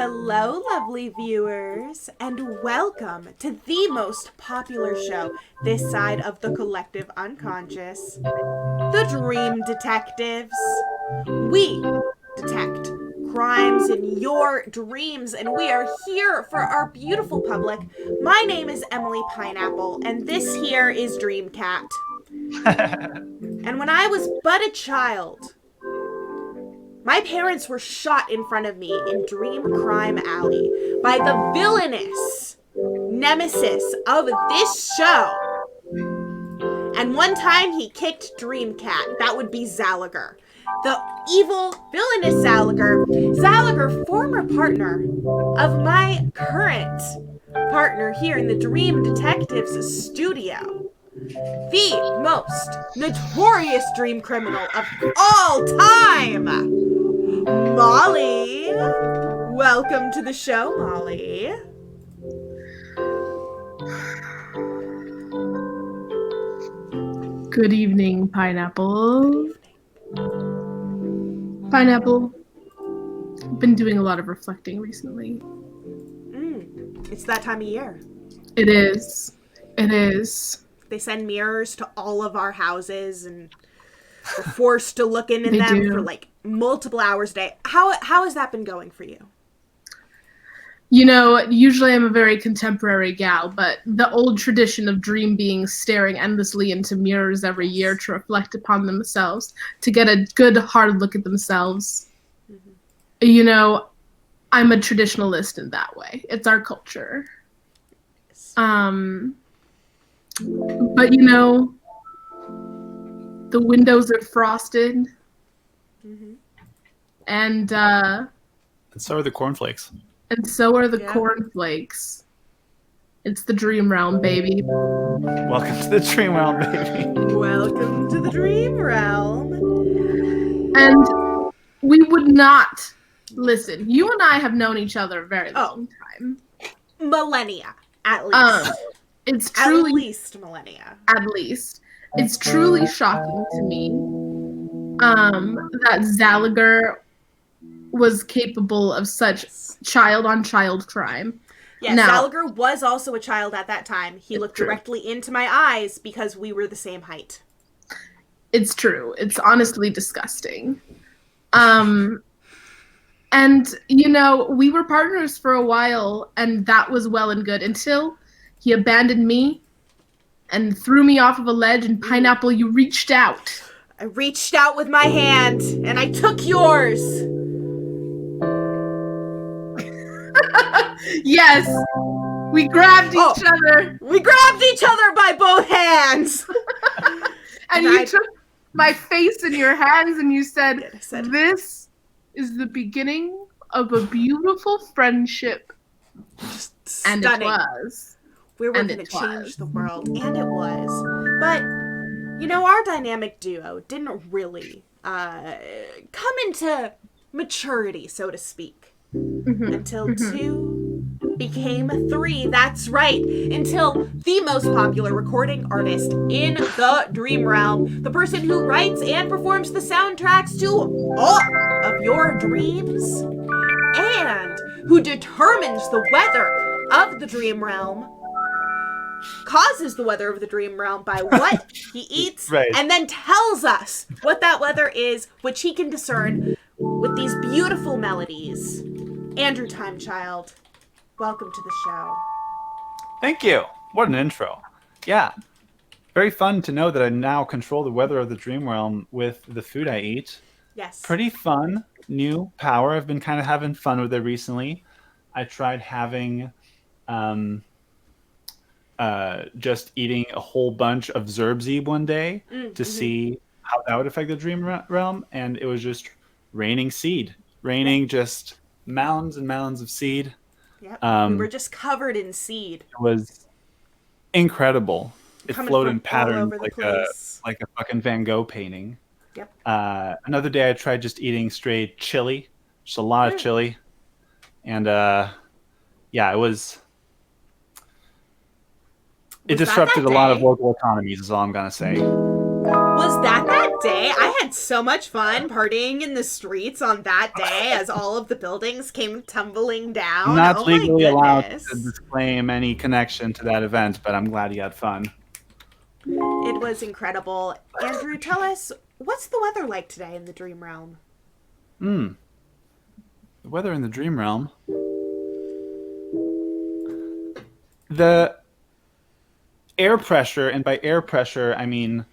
Hello, lovely viewers, and welcome to the most popular show this side of the collective unconscious, the Dream Detectives. We detect crimes in your dreams, and we are here for our beautiful public. My name is Emily Pineapple, and this here is Dreamcat. And when I was but a child, my parents were shot in front of me in Dream Crime Alley by the villainous nemesis of this show. And one time he kicked Dreamcat. That would be Zalagar. The evil, villainous Zalagar. Zalagar, former partner of my current partner here in the Dream Detectives studio. The most notorious dream criminal of all time, Molly. Welcome to the show, Molly. Good evening, Pineapple. Pineapple, I've been doing a lot of reflecting recently. It's that time of year. It is. They send mirrors to all of our houses, and we're forced to look into They them do. for like multiple hours a day. How has that been going for you? You know, usually I'm a very contemporary gal, but the old tradition of dream beings staring endlessly into mirrors every year to reflect upon themselves, to get a good hard look at themselves. You know, I'm a traditionalist in that way. It's our culture. But you know, the windows are frosted, and And so are the cornflakes. so are the Yeah. cornflakes. It's the dream realm, baby. Welcome to the Dream Realm, baby. Welcome to the dream realm. And we would not listen. You and I have known each other a very long time. Millennia, at least. It's truly At least millennia. It's truly shocking to me that Zalagar was capable of such child-on-child crime. Yeah, Now- Zalagar was also a child at that time. He looked true. directly into my eyes because we were the same height. It's true. It's honestly disgusting. And, you know, we were partners for a while, and that was well and good until he abandoned me and threw me off of a ledge, and Pineapple, you reached out. I reached out with my hand, and I took yours. Yes! We grabbed each other, We grabbed each other by both hands. and And you I- took my face in your hands, and you said, I said- this is the beginning of a beautiful friendship. And Stunning. it was. We were And going to it change was. the world, and it was. But, you know, our dynamic duo didn't really come into maturity, so to speak, until 2 became 3. That's right. Until the most popular recording artist in the dream realm, the person who writes and performs the soundtracks to all of your dreams, and who determines the weather of the dream realm, causes the weather of the dream realm by what he eats, Right. and then tells us what that weather is, which he can discern with these beautiful melodies. Andrew Timechild, welcome to the show. Thank you. What an intro. Yeah. Very fun to know that I now control the weather of the Dream Realm with the food I eat. Yes. Pretty fun. New power. I've been kind of having fun with it recently. I tried having just eating a whole bunch of Zerbzeeb one day to see how that would affect the Dream Realm, and it was just raining seed. Raining just mounds and mounds of seed. Yep. We were just covered in seed. It was incredible. It Coming flowed from in all patterns over the place. like a fucking Van Gogh painting. Yep. Another day I tried just eating straight chili, just a lot of chili, and yeah, it Was that disrupted that a lot of day? local economies. Is all I'm gonna say. Was that day. I had so much fun partying in the streets on that day as all of the buildings came tumbling down. I'm not Oh my legally allowed goodness. to disclaim any connection to that event, but I'm glad you had fun. It was incredible. Andrew, tell us, what's the weather like today in the Dream Realm? The weather in the Dream Realm. The air pressure, and by air pressure, I mean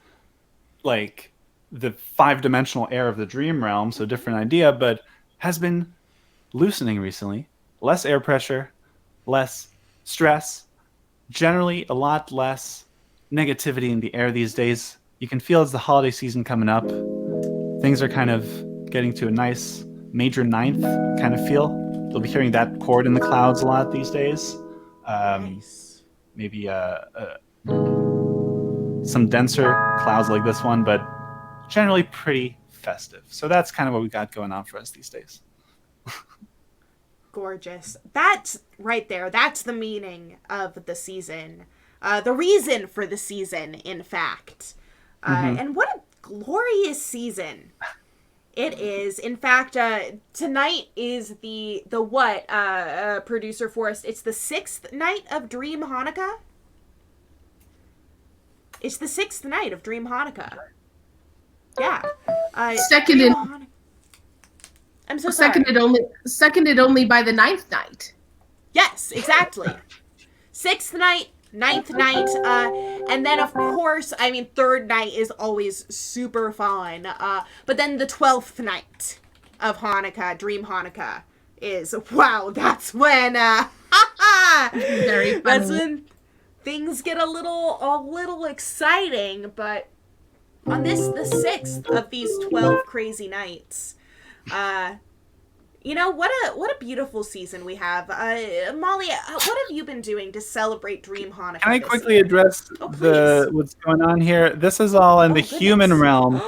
like the 5-dimensional air of the Dream Realm, so different idea, but has been loosening recently. Less air pressure, less stress, generally a lot less negativity in the air these days. You can feel as the holiday season coming up, things are kind of getting to a nice major ninth kind of feel. You'll be hearing that chord in the clouds a lot these days. Nice. Maybe some denser clouds like this one, but generally pretty festive. So that's kind of what we got going on for us these days. Gorgeous. That's right there. That's the meaning of the season. The reason for the season, in fact. And what a glorious season it is. In fact, tonight is the what, Producer Forrest? It's the 6th night of Dream Hanukkah? It's the 6th night of Dream Hanukkah. Yeah. Second in, I'm so sorry. seconded only by the 9th night. Yes, exactly. 6th night, 9th night, and then of course, I mean, 3rd night is always super fun. But then the 12th night of Hanukkah, Dream Hanukkah, is, wow, that's when, Very funny. that's when things get a little exciting. But on the 6th of these 12 crazy nights, you know, what a beautiful season we have. Molly, what have you been doing to celebrate Dream Hanukkah? Can I this quickly year? address Please. what's going on here? This is all in the goodness. human realm.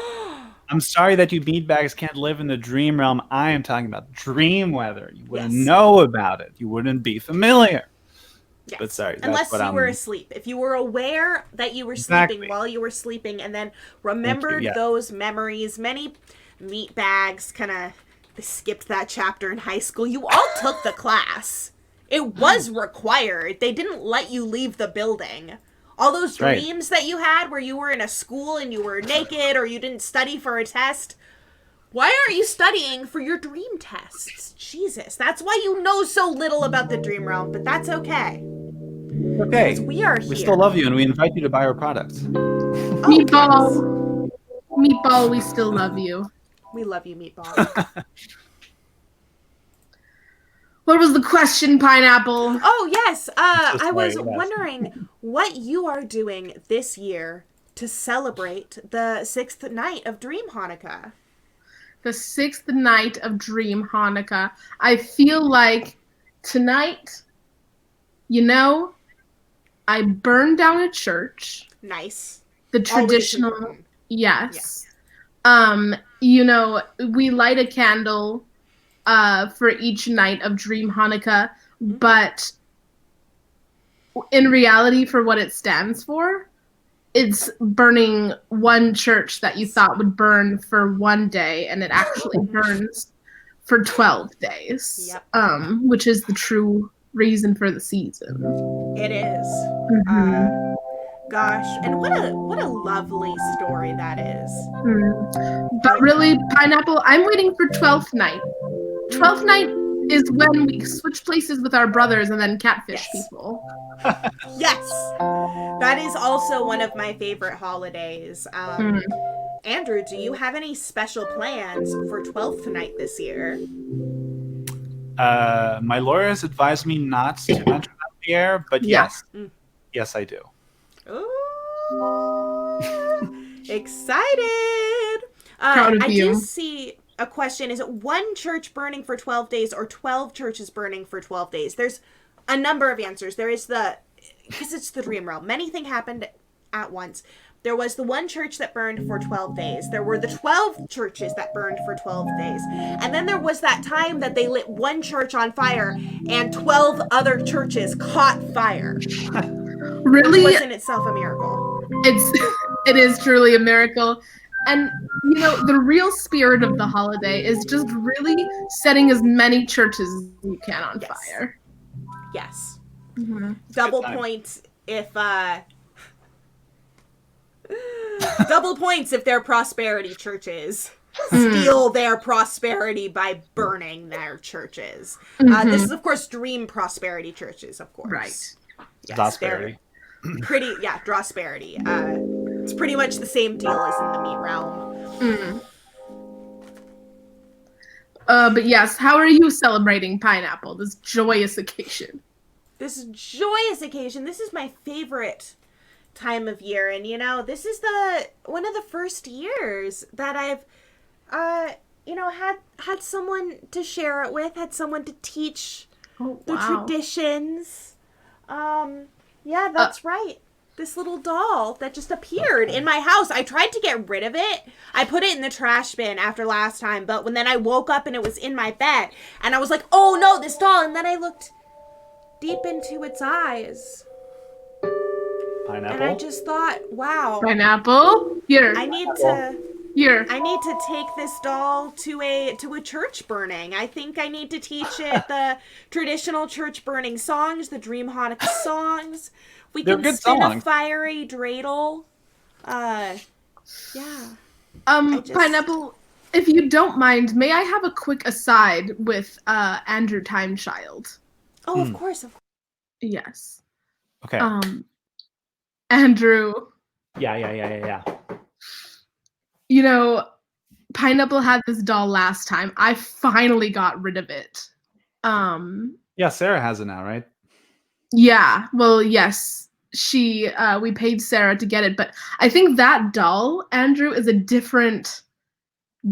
I'm sorry that you meatbags can't live in the dream realm. I am talking about dream weather. You wouldn't Yes. know about it. You wouldn't be familiar. Yes. But sorry, that's unless what you I'm- were asleep. If you were aware that you were Exactly. sleeping while you were sleeping and then remembered yeah. those memories, many meatbags kind of skipped that chapter in high school. You all took the class. It was required. They didn't let you leave the building. All those Right. dreams that you had where you were in a school and you were naked or you didn't study for a test. Why aren't you studying for your dream tests? Jesus, that's why you know so little about the dream realm, but that's okay. Okay. We are here. We still love you, and we invite you to buy our products. Oh, Meatball. Meatball, we still love you. We love you, Meatball. What was the question, Pineapple? Oh, yes. so I was sorry, yes. wondering what you are doing this year to celebrate the 6th night of Dream Hanukkah. The 6th night of Dream Hanukkah. I feel like tonight, you know, I burned down a church. Nice. The Always traditional, important. yes. You know, we light a candle for each night of Dream Hanukkah, but in reality, for what it stands for, it's burning one church that you thought would burn for one day, and it actually burns for 12 days. Yep. Which is the true reason for the season. It is. Mhm. Gosh, and what a lovely story that is. But really, Pineapple, I'm waiting for 12th night. 12th night is when we switch places with our brothers and then catfish Yes. people. Yes. That is also one of my favorite holidays. Andrew, do you have any special plans for 12th night this year? My lawyers advised me not to mention that on the air, but Yeah. yes. Yes, I do. Ooh, excited. Proud of I you. do see a question. Is it one church burning for 12 days or 12 churches burning for 12 days? There's a number of answers. There is because it's the dream realm. Many things happened at once. There was the one church that burned for 12 days. There were the 12 churches that burned for 12 days. And then there was that time that they lit one church on fire and 12 other churches caught fire. Really, Which was in itself a miracle. it is truly a miracle. And, the real spirit of the holiday is just really setting as many churches as you can on fire. Yes. Mm-hmm. Double points if double points if they're prosperity churches. Steal their prosperity by burning their churches. This is, of course, dream prosperity churches, of course. Right. Yes, Prosperity. Prosperity. It's pretty much the same deal as in the meat realm. But yes, how are you celebrating Pineapple, this joyous occasion? This joyous occasion. This is my favorite time of year, and this is one of the first years that I've had someone to share it with, had someone to teach the traditions. Yeah, that's right. This little doll that just appeared in my house. I tried to get rid of it. I put it in the trash bin after last time, but then I woke up and it was in my bed, and I was like, oh no, this doll, and then I looked deep into its eyes. Pineapple? And I just thought, wow. Pineapple? Here. I need to Here. I need to take this doll to a church burning. I think I need to teach it the traditional church burning songs, the Dream Hanukkah songs. We They're can good spin songs. a fiery dreidel. Yeah. Pineapple, if you don't mind, may I have a quick aside with Andrew Timechild? Oh, of course. Yes. Okay. Andrew. Yeah. Pineapple had this doll last time. I finally got rid of it. Yeah, Sarah has it now, right? Yeah. Well, yes. We paid Sarah to get it, but I think that doll, Andrew, is a different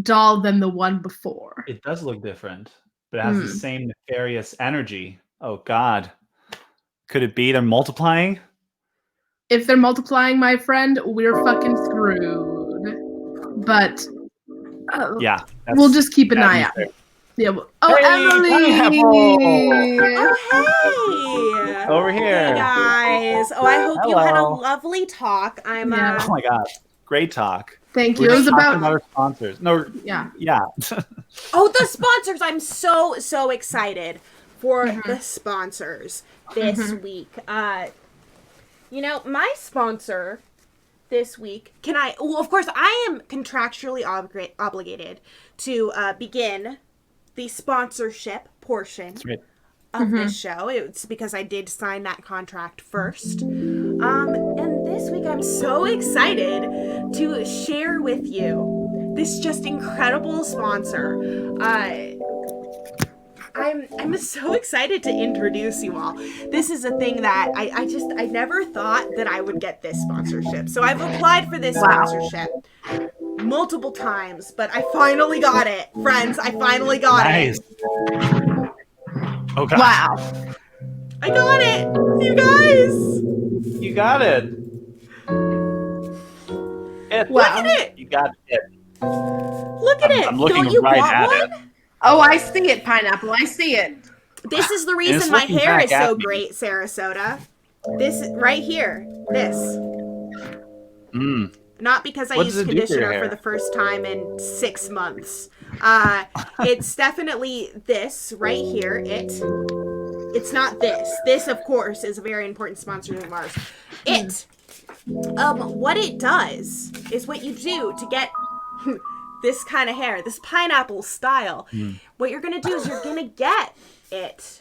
doll than the one before. It does look different, but it has the same nefarious energy. Oh, God. Could it be they're multiplying? If they're multiplying, my friend, we're fucking screwed. But yeah, we'll just keep an eye out. Yeah. Emily! Oh, hey! Over here. Hey, guys. Oh, I hope you had a lovely talk. Oh, my God. Great talk. Thank you. We're It was about our sponsors. No, yeah. Oh, the sponsors! I'm so excited for the sponsors this week. My sponsor this week, of course, I am contractually obligated to begin the sponsorship portion of this show. It's because I did sign that contract first. And this week I'm so excited to share with you this just incredible sponsor. I'm so excited to introduce you all. This is a thing that I never thought that I would get this sponsorship. So I've applied for this sponsorship multiple times, but I finally got it. Friends, I finally got it. Oh, God. Wow. I got it. You guys. You got it. Look at it. You got it. Look at it. I'm looking Don't you right want at one? it. Oh, I see it, Pineapple. I see it. This is the it's reason my looking hair back is at so me. great, Sarasota. This right here. This. Not because I What does used it do for your conditioner for hair? the first time in 6 months. It's definitely this right here. It's not this. This, of course, is a very important sponsor of ours. What it does is what you do to get this kind of hair, this pineapple style. What you're gonna do is you're gonna get it,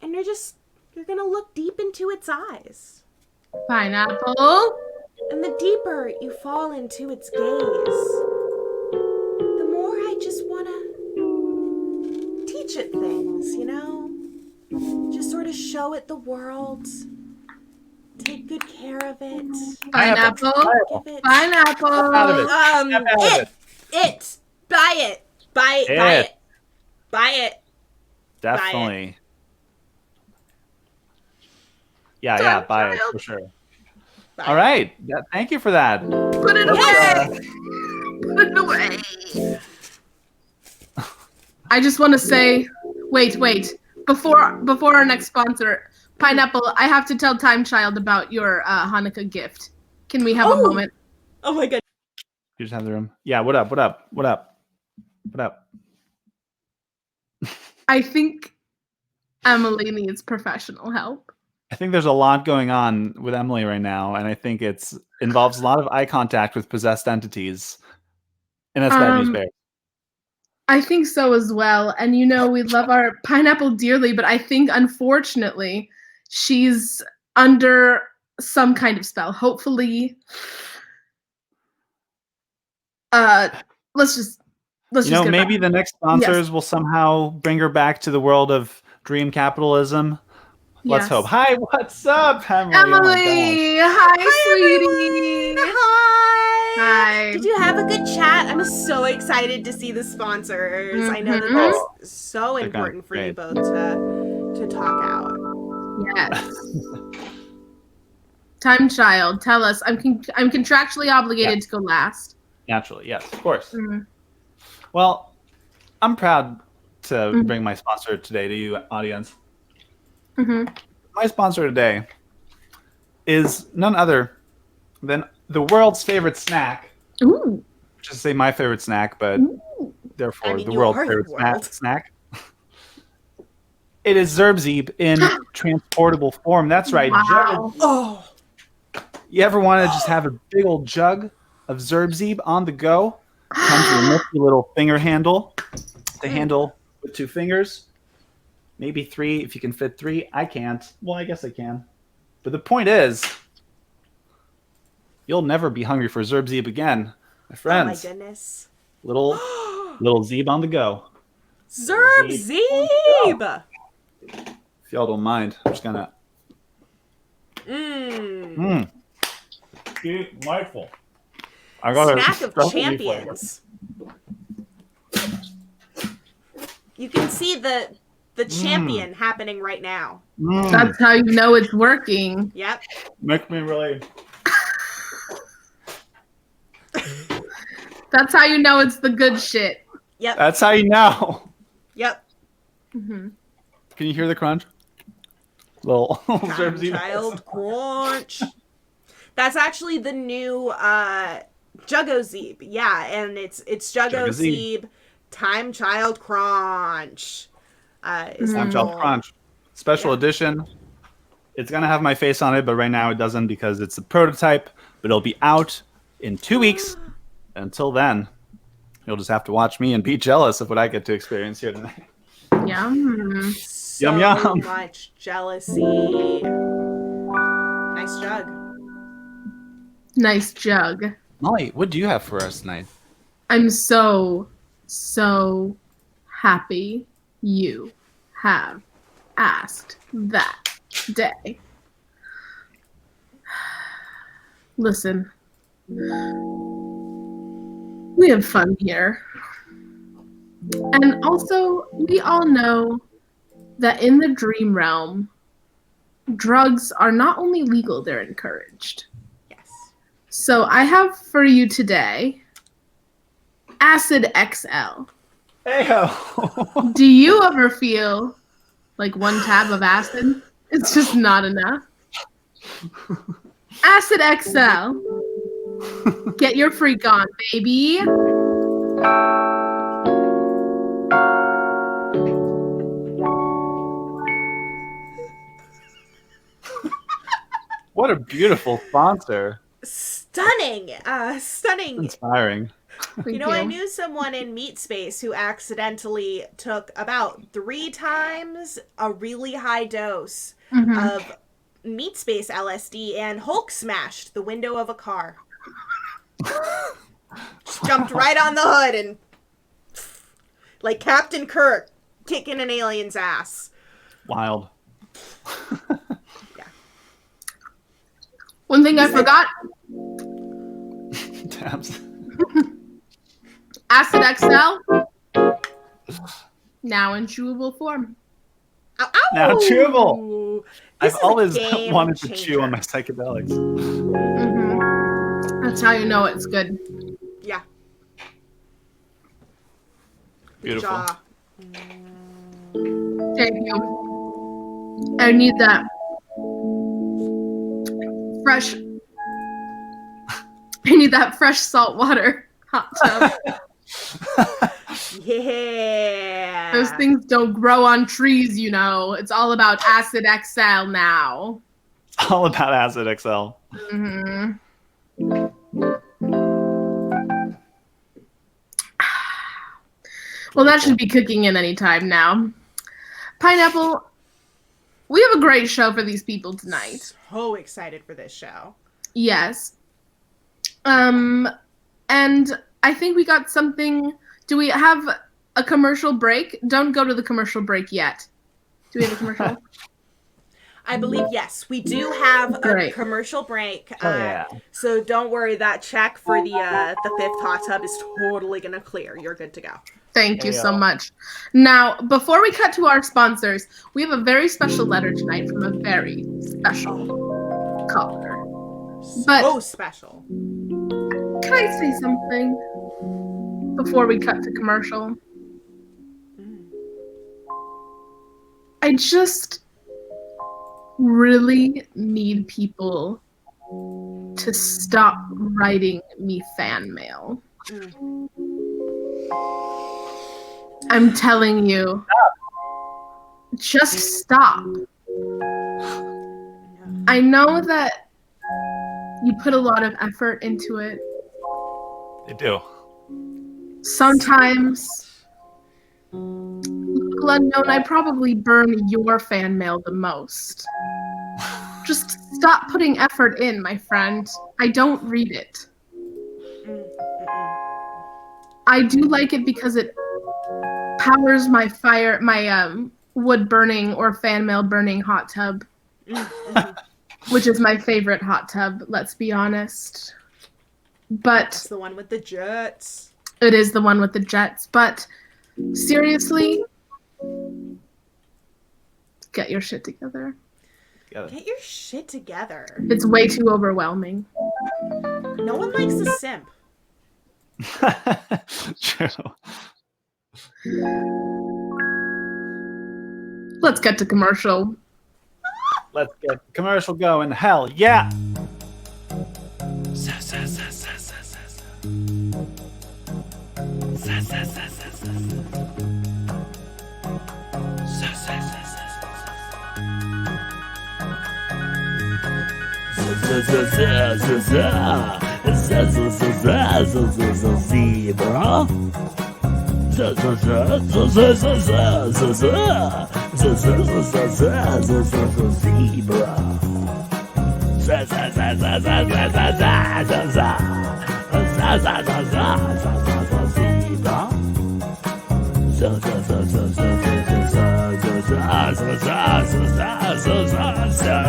and you're gonna look deep into its eyes. Pineapple. And the deeper you fall into its gaze, the more I just want to teach it things, Just sort of show it the world. Take good care of it. Pineapple. Give it... Pineapple. Out of it. Step out of it. Buy it. Buy it. Buy it. Definitely. Yeah, buy it for sure. All right. Yeah, thank you for that. Put it away. Put it away. I just want to say, wait. Before our next sponsor, Pineapple, I have to tell Timechild about your Hanukkah gift. Can we have a moment? Oh my god. You just have the room. Yeah. What up? What up? What up? What up? I think Emily needs professional help. I think there's a lot going on with Emily right now, and I think involves a lot of eye contact with possessed entities, and that's bad news, bear. I think so as well. And we love our pineapple dearly, but I think unfortunately she's under some kind of spell. Hopefully, let's just maybe the next sponsors will somehow bring her back to the world of dream capitalism. Let's hope. Hi, what's up, Emily? Emily, hi, sweetie. Hi. Did you have a good chat? I'm so excited to see the sponsors. I know that that's so important for you both to talk out. Yes. Time Child, tell us. I'm contractually obligated to go last. Naturally, yes, of course. Mm-hmm. Well, I'm proud to bring my sponsor today to you, audience. Mm-hmm. My sponsor today is none other than the world's favorite snack. Ooh. Which is to say my favorite snack, but therefore the world's favorite snack. It is Zerbzeeb in transportable form. That's right. Wow. Oh. You ever want to just have a big old jug of Zerbzeeb on the go? Comes with a nifty little finger handle. The handle with 2 fingers. Maybe 3 if you can fit 3. I can't. Well, I guess I can. But the point is, you'll never be hungry for Zerbzeeb again, my friends. Oh my goodness! Little Zeeb on the go. Zerbzeeb. If y'all don't mind, I'm just gonna. Delightful. I got snack of champions. You can see the champion happening right now. That's how you know it's working. Yep. Makes me really. That's how you know it's the good shit. Yep. That's how you know. Yep. Mm-hmm. Can you hear the crunch? Little child crunch. That's actually the new Juggo-Zeeb. Yeah, and it's Juggo-Zeeb Time Child Crunch. Time Child Crunch. Special edition. It's going to have my face on it, but right now it doesn't because it's a prototype, but it'll be out in 2 weeks. Until then, you'll just have to watch me and be jealous of what I get to experience here tonight. Yum. So yum. much jealousy. Nice jug. Nice jug. Molly, what do you have for us tonight? I'm so happy you have asked that day. Listen, we have fun here. And also, we all know that in the dream realm, drugs are not only legal, they're encouraged. Yes. So I have for you today Acid XL. Heyo. Do you ever feel like one tab of acid is just not enough? Acid XL. Get your freak on, baby. What a beautiful sponsor. Stunning. Stunning. Inspiring. You know, I knew someone in Meat Space who accidentally took about 3 times a really high dose of Meat Space LSD and Hulk smashed the window of a car. Just jumped right on the hood and like Captain Kirk kicking an alien's ass. Wild. Yeah. One thing I forgot. Tabs. Acid XL. Now in chewable form. Ow, ow. Now chewable. This I've is a always game wanted to changer. chew on my psychedelics. That's how you know it's good. Yeah. Beautiful. Jaw. Thank you. I need that fresh. I need that fresh salt water. hot tub. Yeah. Those things don't grow on trees, you know. It's all about Acid XL now. It's all about Acid XL. Mm-hmm. Well, that should be cooking in any time now. Pineapple, we have a great show for these people tonight. So excited for this show. Yes. And I think we got something. Do we have a commercial break? Don't go to the commercial break yet. Do we have a commercial? I believe, yes, we do have a Great. commercial break. Oh, yeah. So don't worry, that check for the fifth hot tub is totally going to clear. You're good to go. Thank you so much. Now, before we cut to our sponsors, we have a very special letter tonight from a very special caller. But So special. can I say something before we cut to commercial? I just really need people to stop writing me fan mail. I'm telling you, just stop. I know that you put a lot of effort into it. They do. Sometimes, local unknown, I probably burn your fan mail the most. Just stop putting effort in, my friend. I don't read it. I do like it because it powers my wood burning or fan mail burning hot tub, which is my favorite hot tub, let's be honest. But It's the one with the jets. it is the one with the jets. But seriously, get your shit together. Get your shit together. It's way too overwhelming. No one likes a simp. True. Let's get to commercial. Let's get the commercial going. Hell yeah!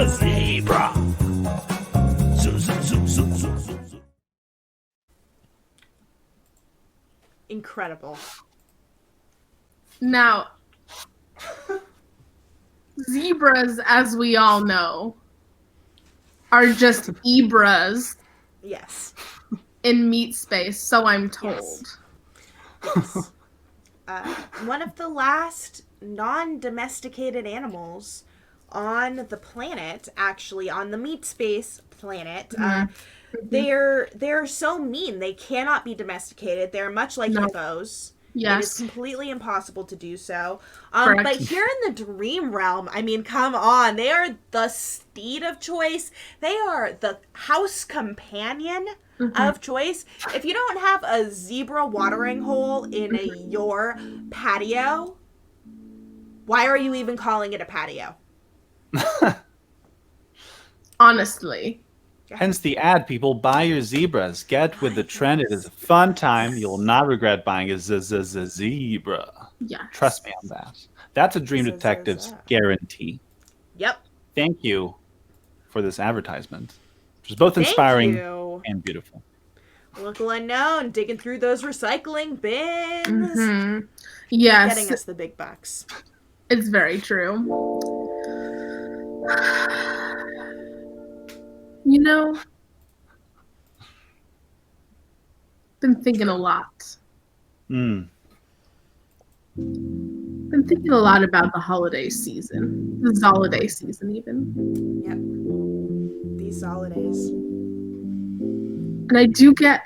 Zebra. Incredible. Now, zebras, as we all know, are just ebras Yes. in meat space, so I'm told. Yes. One of the last non-domesticated animals on the planet, actually on the meat space planet. They're so mean. They cannot be domesticated. They're much like hippos. It is Yes. completely impossible to do so. Correct. But here in the dream realm, I mean, come on. They are the steed of choice. They are the house companion of choice. If you don't have a zebra watering hole in your patio, why are you even calling it a patio? Honestly. Hence the ad, people. Buy your zebras. Get with the trend. It is a fun time. You will not regret buying a zebra. Yes. Trust me on that. That's a Dream Detective's guarantee. Yep. Thank you for this advertisement, which is both inspiring and beautiful. Local Unknown, digging through those recycling bins. Yes. Getting us the big bucks. It's very true. You know, been thinking a lot. Been thinking a lot about the holiday season. The holiday season, even. Yep. These holidays. And I do get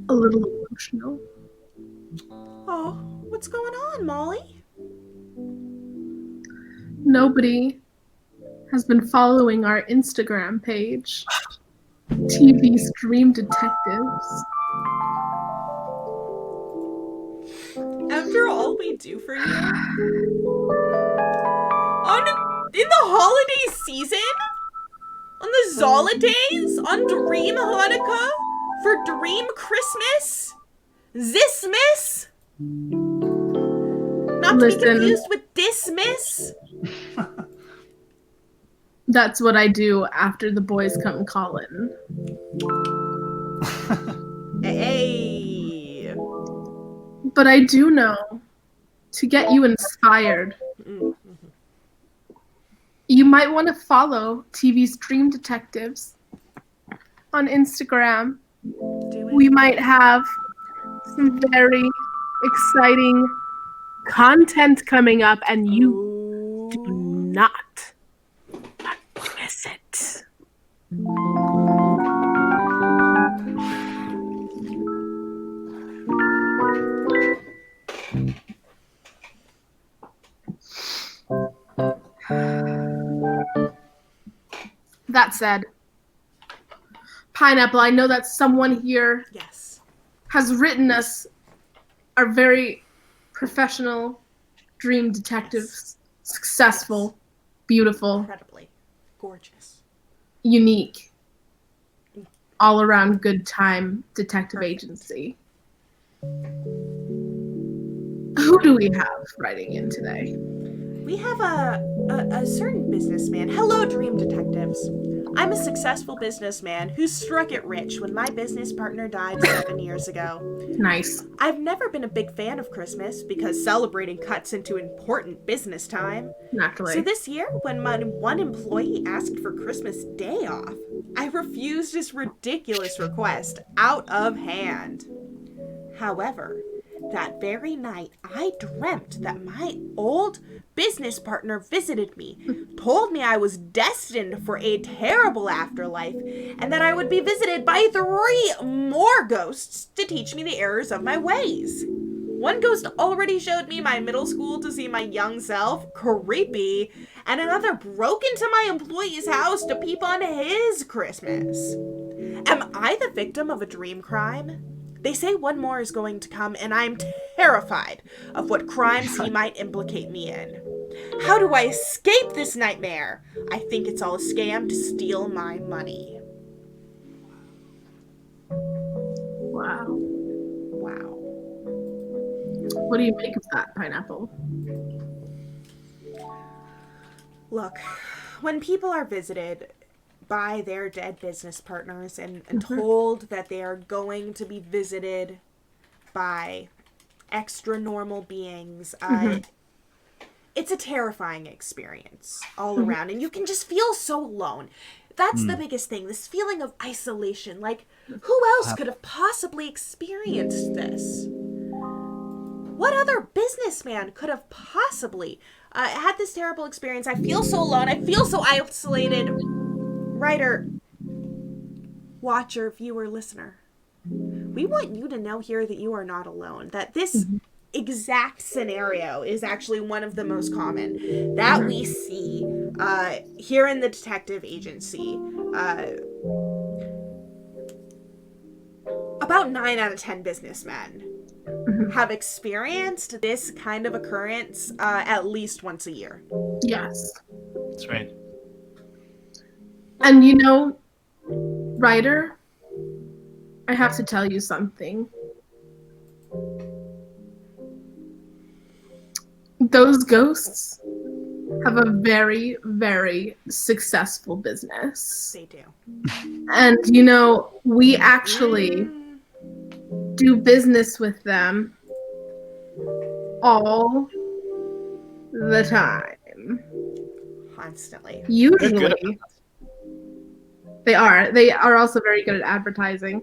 A little emotional. Oh, what's going on, Molly? Nobody has been following our Instagram page, TV's Dream Detectives. After all we do for you, in the holiday season, on the Zolidays, on Dream Hanukkah, for Dream Christmas, Zismas, not to be Listen. confused with Dismiss. That's what I do after the boys come calling. Hey. But I do know, to get you inspired, you might want to follow TV's Dream Detectives on Instagram. We might have some very exciting content coming up, and you do not miss it. That said, Pineapple, I know that someone here Yes. has written us our very professional dream detectives, successful, beautiful, Incredibly gorgeous. unique, all around good time detective Perfect. agency. Who do we have writing in today? We have a certain businessman. Hello, Dream Detectives. I'm a successful businessman who struck it rich when my business partner died 7 years ago. Nice. I've never been a big fan of Christmas because celebrating cuts into important business time. Naturally. So this year, when my one employee asked for Christmas Day off, I refused his ridiculous request out of hand. However, that very night, I dreamt that my old business partner visited me, told me I was destined for a terrible afterlife, and that I would be visited by 3 more ghosts to teach me the errors of my ways. One ghost already showed me my middle school to see my young self, creepy, and another broke into my employee's house to peep on his Christmas. Am I the victim of a dream crime? They say one more is going to come, and I'm terrified of what crimes he might implicate me in. How do I escape this nightmare? I think it's all a scam to steal my money. Wow. Wow. What do you make of that, Pineapple? Look, when people are visited by their dead business partners and told that they are going to be visited by extra normal beings, it's a terrifying experience all around, and you can just feel so alone. That's the biggest thing, this feeling of isolation. Like, who else could have possibly experienced this? What other businessman could have possibly had this terrible experience? I feel so alone. I feel so isolated. Writer, watcher, viewer, listener, we want you to know here that you are not alone. That this exact scenario is actually one of the most common that we see here in the detective agency. About 9 out of 10 businessmen have experienced this kind of occurrence at least once a year. Yes. That's right. And you know, Ryder, I have to tell you something. Those ghosts have a very, very successful business. They do. And you know, we actually do business with them all the time. Constantly. Usually. They are. They are also very good at advertising.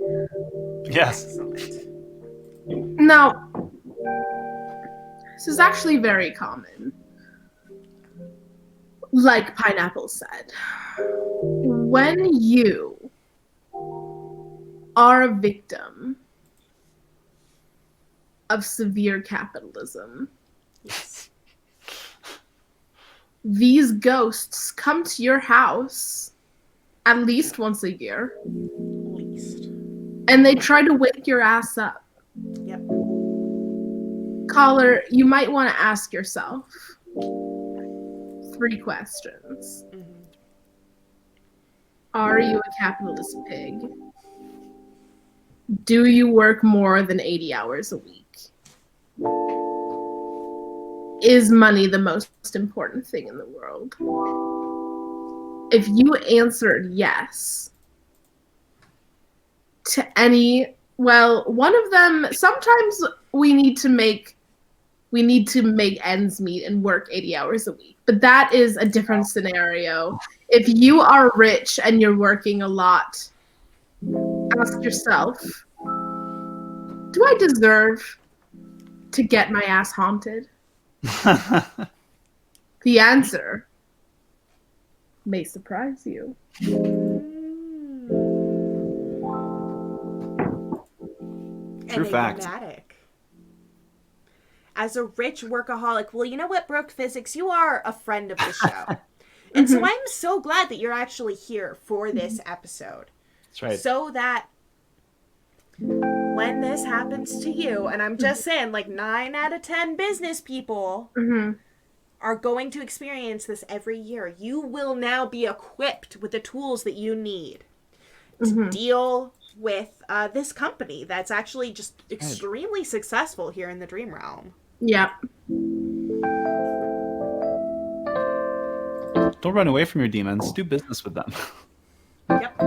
Yes. Excellent. Now, this is actually very common. Like Pineapple said, when you are a victim of severe capitalism. Yes. These ghosts come to your house at least once a year, Least. and they try to wake your ass up. Yep. Caller, you might want to ask yourself 3 questions. Mm-hmm. Are you a capitalist pig? Do you work more than 80 hours a week? Is money the most important thing in the world? If you answered yes to any, well, one of them, sometimes we need to make ends meet and work 80 hours a week. But that is a different scenario. If you are rich and you're working a lot, ask yourself, do I deserve to get my ass haunted? The answer may surprise you. True fact. Enigmatic. As a rich workaholic, well, you know what, Brooke Physics, you are a friend of the show. And so I'm so glad that you're actually here for this episode. That's right. So that when this happens to you, and I'm just saying, like 9 out of 10 business people are going to experience this every year, you will now be equipped with the tools that you need to deal with this company that's actually just extremely successful here in the Dream Realm. Yep. Don't run away from your demons. Do business with them. Yep.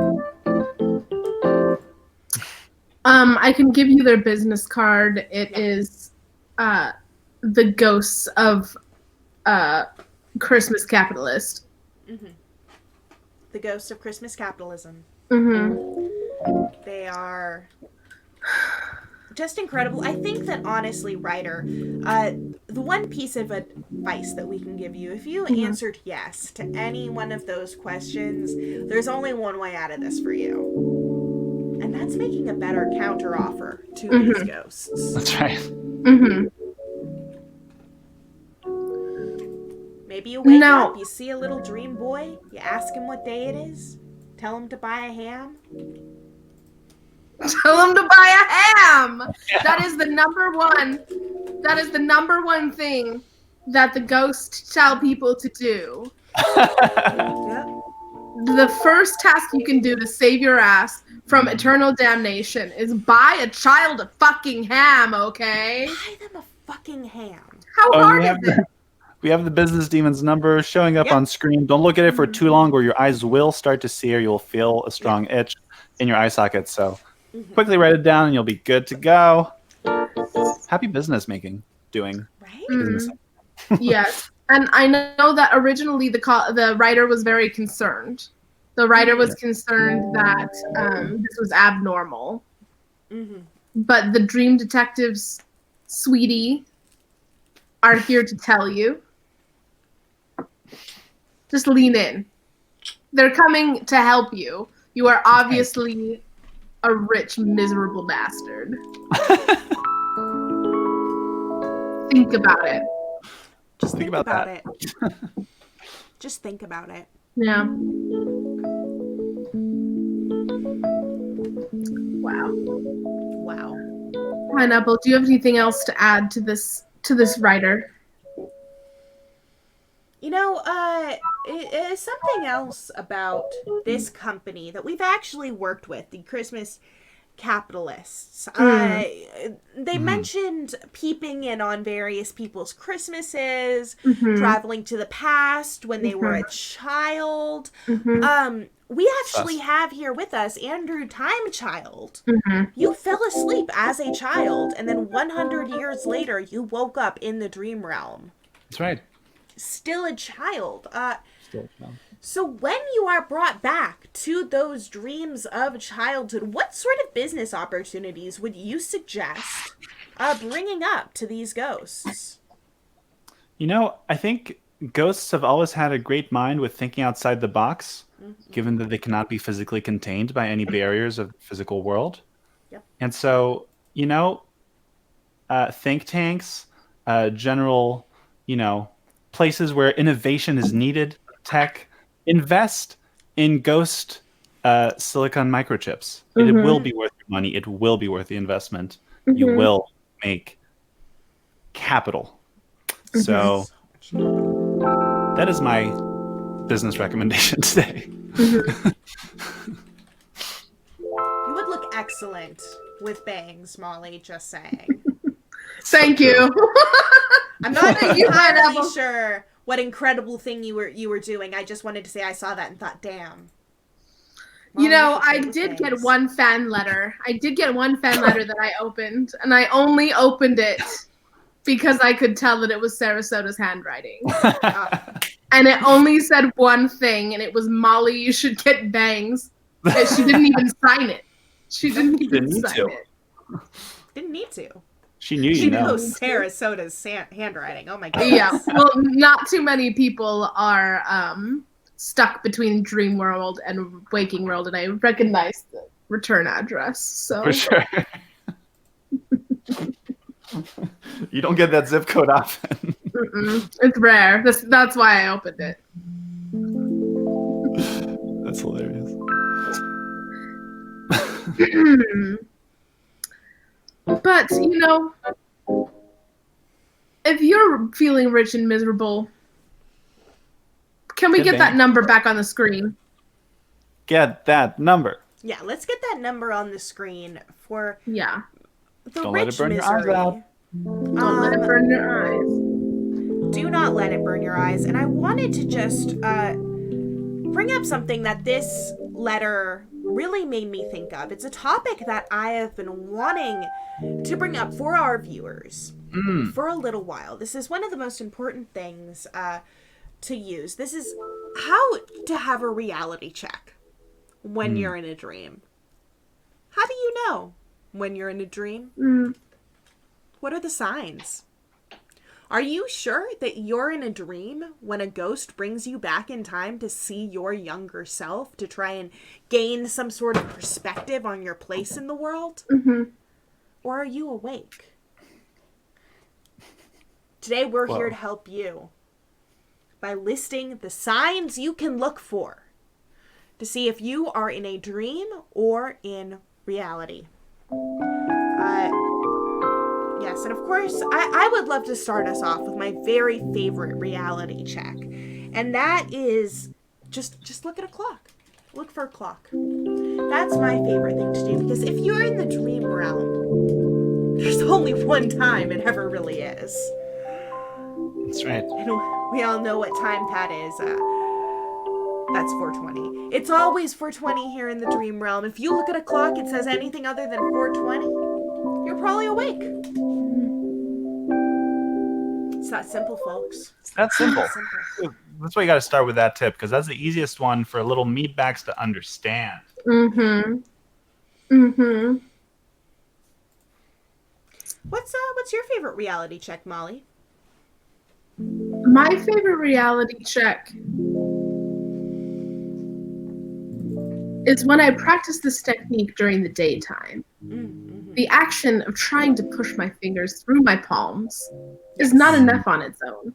I can give you their business card. It is the ghosts of Christmas capitalist. The ghost of Christmas capitalism. They are just incredible. I think that honestly, Ryder, the one piece of advice that we can give you, if you answered yes to any one of those questions, there's only one way out of this for you. And that's making a better counteroffer to these ghosts. That's right. Maybe you wake up, you see a little dream boy, you ask him what day it is, tell him to buy a ham. Tell him to buy a ham. Yeah. That is the number one. That is the number one thing that the ghosts tell people to do. The first task you can do to save your ass from eternal damnation is buy a child a fucking ham, okay? Buy them a fucking ham. How hard is it? We have the business demon's number showing up on screen. Don't look at it for too long or your eyes will start to sear. You'll feel a strong itch in your eye socket. So quickly write it down and you'll be good to go. Happy business doing. Right? Yes. And I know that originally the writer was very concerned. The writer was concerned that this was abnormal. But the dream detectives, sweetie, are here to tell you. Just lean in. They're coming to help you. You are obviously a rich, miserable bastard. Think about it. Just think about it. Just think about it. Yeah. Wow. Pineapple, do you have anything else to add to this writer? You know, it is something else about this company that we've actually worked with, the Christmas capitalists. They mentioned peeping in on various people's Christmases, traveling to the past when they were a child. We actually have here with us Andrew Time Child. You fell asleep as a child, and then 100 years later, you woke up in the dream realm. That's right. Still a child. So when you are brought back to those dreams of childhood, what sort of business opportunities would you suggest bringing up to these ghosts? You know, I think ghosts have always had a great mind with thinking outside the box, given that they cannot be physically contained by any barriers of the physical world. Yep. And so, think tanks, general, places where innovation is needed, tech, invest in ghost silicon microchips. It will be worth your money. It will be worth the investment. You will make capital. So that is my business recommendation today. You would look excellent with bangs, Molly, just saying. Thank you. I'm not you, entirely Pineapple. sure what incredible thing you were doing. I just wanted to say I saw that and thought, damn. You Molly, know, look I at did things. get one fan letter. That I opened, and I only opened it because I could tell that it was Sarasota's handwriting. And it only said one thing, and it was, Molly, you should get bangs. And she didn't even sign it. She didn't even need sign to. it. Didn't need to. She knew She you know. knows Sarasota's handwriting. Oh my goodness. Yeah, well, not too many people are stuck between Dream World and Waking World, and I recognize the return address. So For sure. You don't get that zip code often. it's rare. That's why I opened it. That's hilarious. But, if you're feeling rich and miserable, can we get that number back on the screen? Get that number. Yeah, let's get that number on the screen for Yeah. the Don't rich let it burn misery. your eyes out. Don't let it burn your eyes. Do not let it burn your eyes. And I wanted to just bring up something that this letter really made me think of. It's a topic that I have been wanting to bring up for our viewers for a little while. This is one of the most important things to use. This is how to have a reality check when you're in a dream. How do you know when you're in a dream? What are the signs? Are you sure that you're in a dream when a ghost brings you back in time to see your younger self, to try and gain some sort of perspective on your place in the world? Or are you awake? Today we're here to help you by listing the signs you can look for to see if you are in a dream or in reality. Yes, and of course, I would love to start us off with my very favorite reality check. And that is just look at a clock. Look for a clock. That's my favorite thing to do, because if you're in the dream realm, there's only one time it ever really is. That's right. And we all know what time that is. That's 4:20. It's always 4:20 here in the dream realm. If you look at a clock, it says anything other than 4:20, you're probably awake. It's that simple, folks. It's that simple. That's why you got to start with that tip, because that's the easiest one for little meatbags to understand. What's your favorite reality check, Molly? My favorite reality check is when I practice this technique during the daytime. The action of trying to push my fingers through my palms is not enough on its own.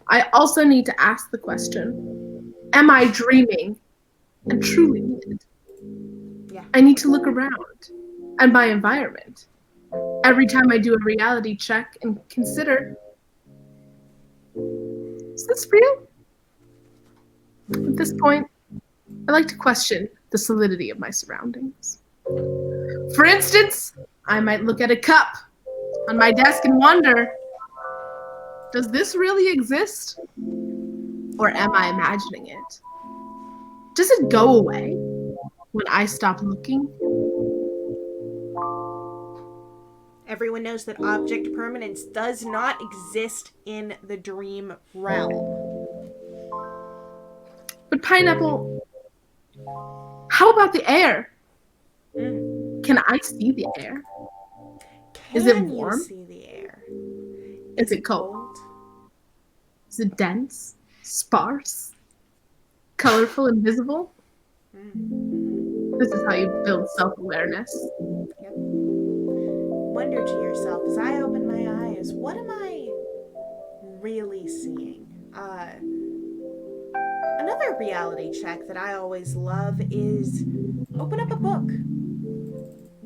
I also need to ask the question, am I dreaming and truly needed? Yeah. I need to look around and my environment every time I do a reality check and consider, is this real? At this point, I like to question the solidity of my surroundings. For instance, I might look at a cup on my desk and wonder, does this really exist? Or am I imagining it? Does it go away when I stop looking? Everyone knows that object permanence does not exist in the dream realm. But Pineapple, how about the air? Can I see the air? Is it warm? You see the air? Is it cold? Is it dense, sparse, colorful, and visible? This is how you build self-awareness. Yep. Wonder to yourself, as I open my eyes, what am I really seeing? Another reality check that I always love is open up a book.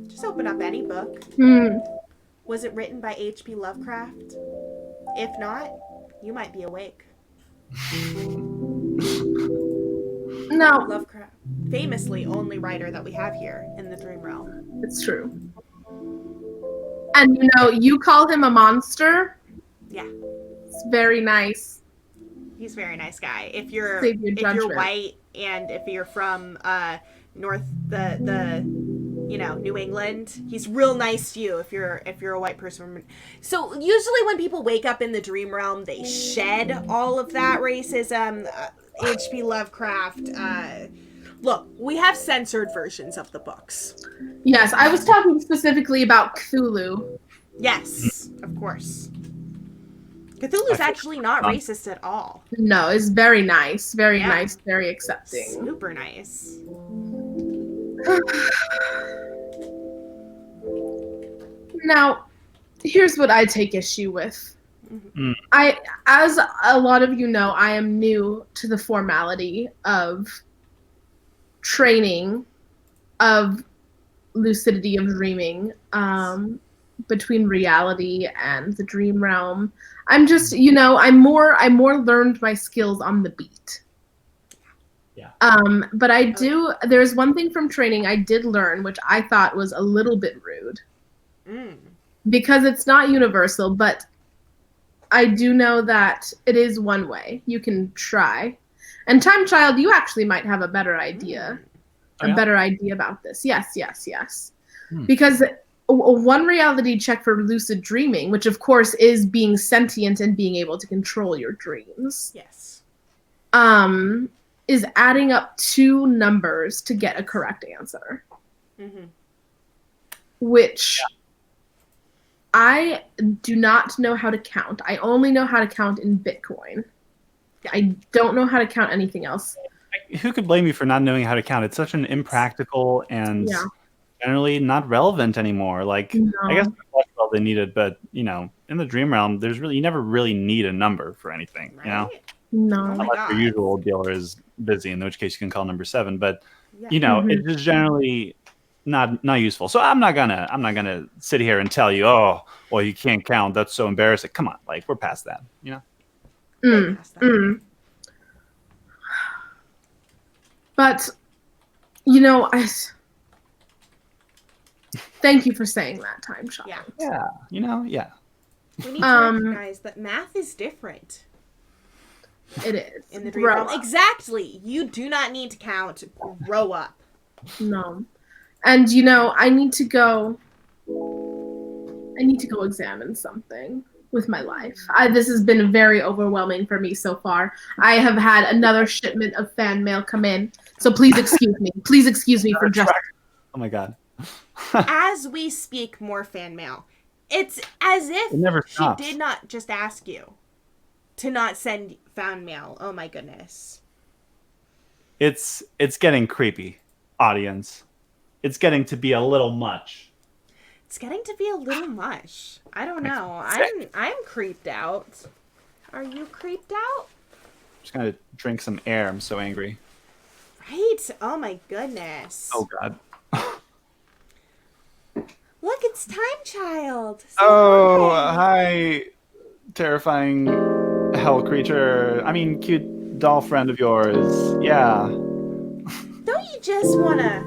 Just open up any book. Was it written by H.P. Lovecraft? If not, you might be awake. No, Lovecraft, famously only writer that we have here in the Dream Realm. it's true. And you know, you call him a monster? Yeah, It's very nice. he's a very nice guy. If you're Save your if you're judgment. white and if you're from north the New England, he's real nice to you if you're a white person. So usually when people wake up in the Dream Realm, they shed all of that racism. H.P. Lovecraft. Look, we have censored versions of the books. Yes, I was talking specifically about Cthulhu. Yes, of course. Cthulhu's actually not racist at all. No, it's very nice. Very Yeah. nice, very accepting. Super nice. Now, here's what I take issue with. Mm. As a lot of you know, I am new to the formality of training, of lucidity, of dreaming, between reality and the dream realm. I'm just, I more learned my skills on the beat. Yeah. But there's one thing from training I did learn, which I thought was a little bit rude. Because it's not universal, but I do know that it is one way. You can try. And Time Child, you actually might have a better idea. A better idea about this. Yes. Because one reality check for lucid dreaming, which of course is being sentient and being able to control your dreams. Yes. Is adding up 2 numbers to get a correct answer. Which I do not know how to count. I only know how to count in Bitcoin. I don't know how to count anything else. Who could blame you for not knowing how to count? It's such an impractical and generally not relevant anymore. Like, I guess they need it, but in the dream realm, you never really need a number for anything. Right? No. Unless your usual dealer is busy, in which case you can call number 7. But Mhm. it's generally not useful. So I'm not gonna sit here and tell you, oh, well, you can't count. That's so embarrassing. Come on, like, we're past that. Way past that. But thank you for saying that, Time Child. Yeah. We We need to recognize that math is different It is. in the dream realm. Exactly. You do not need to count. Grow up. No. And I need to go examine something with my life. This has been very overwhelming for me so far. I have had another shipment of fan mail come in. So please excuse me. Please excuse me for just... Oh my God. As we speak, more fan mail. It's as if It never she stops. did not just ask you to not send fan mail. Oh my goodness. It's getting creepy, audience. It's getting to be a little much. It's getting to be a little much. I don't know. I'm creeped out. Are you creeped out? Just gonna drink some air. I'm so angry. Right? Oh my goodness. Oh God. Look, it's Time Child. Say Oh, hi. hi, terrifying hell creature. I mean, cute doll friend of yours. Yeah. Don't you just want to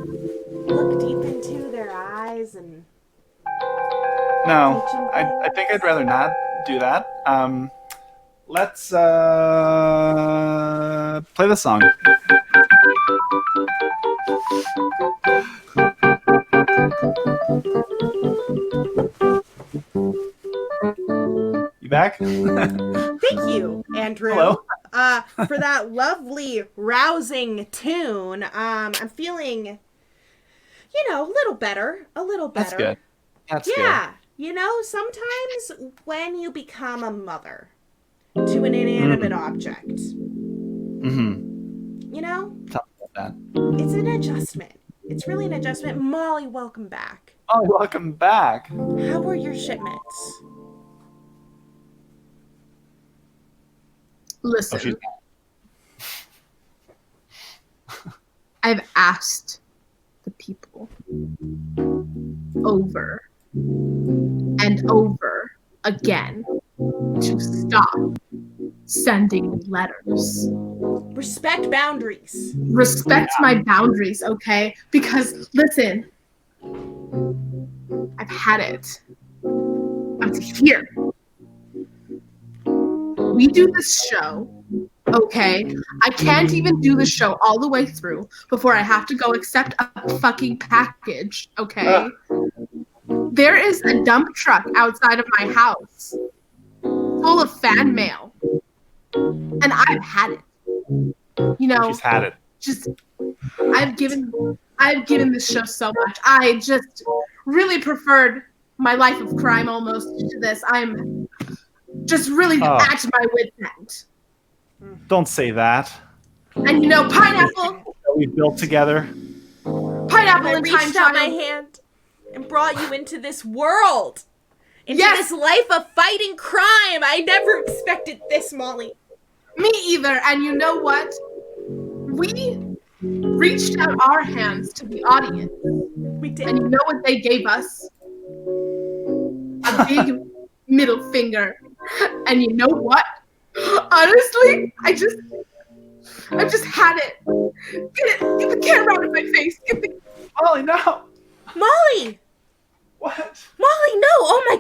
look deep into their eyes and... No, I think I'd rather not do that. Let's play the song. You back? Thank you, Andrew. Hello. For that lovely, rousing tune. I'm feeling, a little better. A little better. That's good. That's good. Yeah. Sometimes when you become a mother, to an inanimate object. Mm-hmm. You know? Tell me about that. It's an adjustment. It's really an adjustment. Molly, welcome back. Oh, welcome back. How were your shipments? Listen, she's- I've asked the people over and over again to stop sending letters. Respect boundaries. Respect my boundaries, okay? Because, listen, I've had it. I'm here. We do this show, okay? I can't even do the show all the way through before I have to go accept a fucking package, okay? There is a dump truck outside of my house full of fan mail, and I've had it. You know, She's had it. just I've given this show so much. I just really preferred my life of crime almost to this. I'm just really at my wit's end. Don't say that. And you know, pineapple That we built together. and I time reached out my child. hand and brought you into this world. Into Yes. this life of fighting crime. I never expected this, Molly. Me either. And you know what? We reached out our hands to the audience. We did. And you know what they gave us? A big middle finger. And you know what? Honestly, I've just had it. Get the camera out of my face. Molly, no. Molly! What? Molly, no! Oh my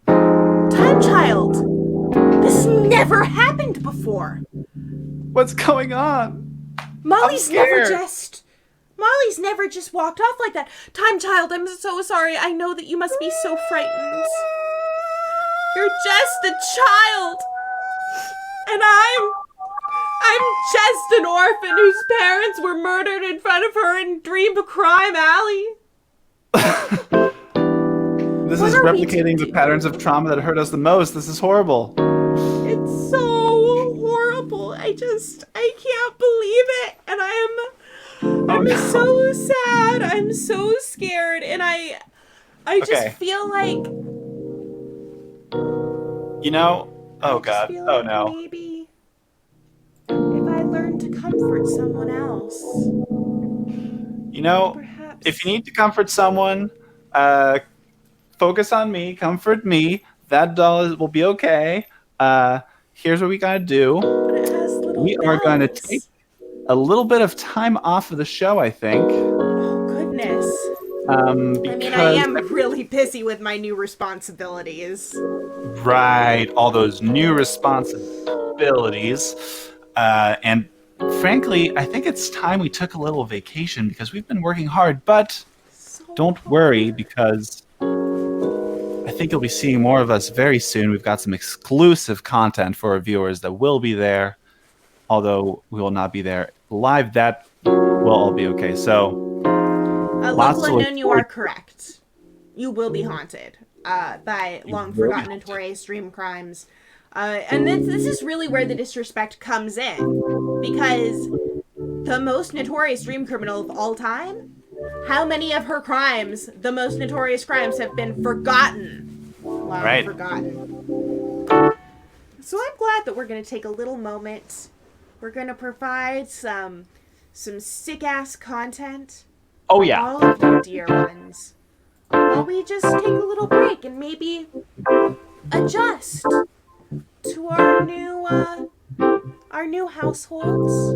god! Time Child! This never happened before. What's going on? Molly's I'm never scared. just walked off like that. Time Child, I'm so sorry. I know that you must be so frightened. You're just a child. And I'm just an orphan whose parents were murdered in front of her in Dream Crime Alley. This What is are we to replicating the do? patterns of trauma that hurt us the most. This is horrible. It's so horrible. I can't believe it. And I'm no. so sad. I'm so scared. And I just Okay. feel like You know? Oh I just god. feel Oh like no. maybe if I learned to comfort someone else, You know, perhaps. if you need to comfort someone, focus on me, comfort me. That doll will be okay. Here's what we gotta do. But it has little We are going to bells. take a little bit of time off of the show, I think. Oh goodness. Because I mean, I am really busy with my new responsibilities. right, all those new responsibilities, and frankly, I think it's time we took a little vacation because we've been working hard. But So don't worry, because I think you'll be seeing more of us very soon. We've got some exclusive content for our viewers that will be there, although we will not be there live. That will all be okay. So. Lots Local to look Unknown, you are correct. You will be haunted by long will be forgotten haunted. notorious dream crimes. And this is really where the disrespect comes in. Because the most notorious dream criminal of all time, how many of her crimes, the most notorious crimes, have been forgotten? Long Right. forgotten. So I'm glad that we're going to take a little moment. We're going to provide some sick-ass content. Oh yeah. All of you dear ones. While we just take a little break and maybe adjust to our new households,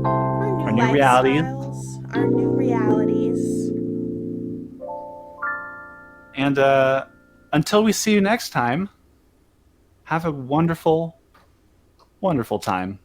our new realities. lifestyles, our new realities. And until we see you next time, have a wonderful, wonderful time.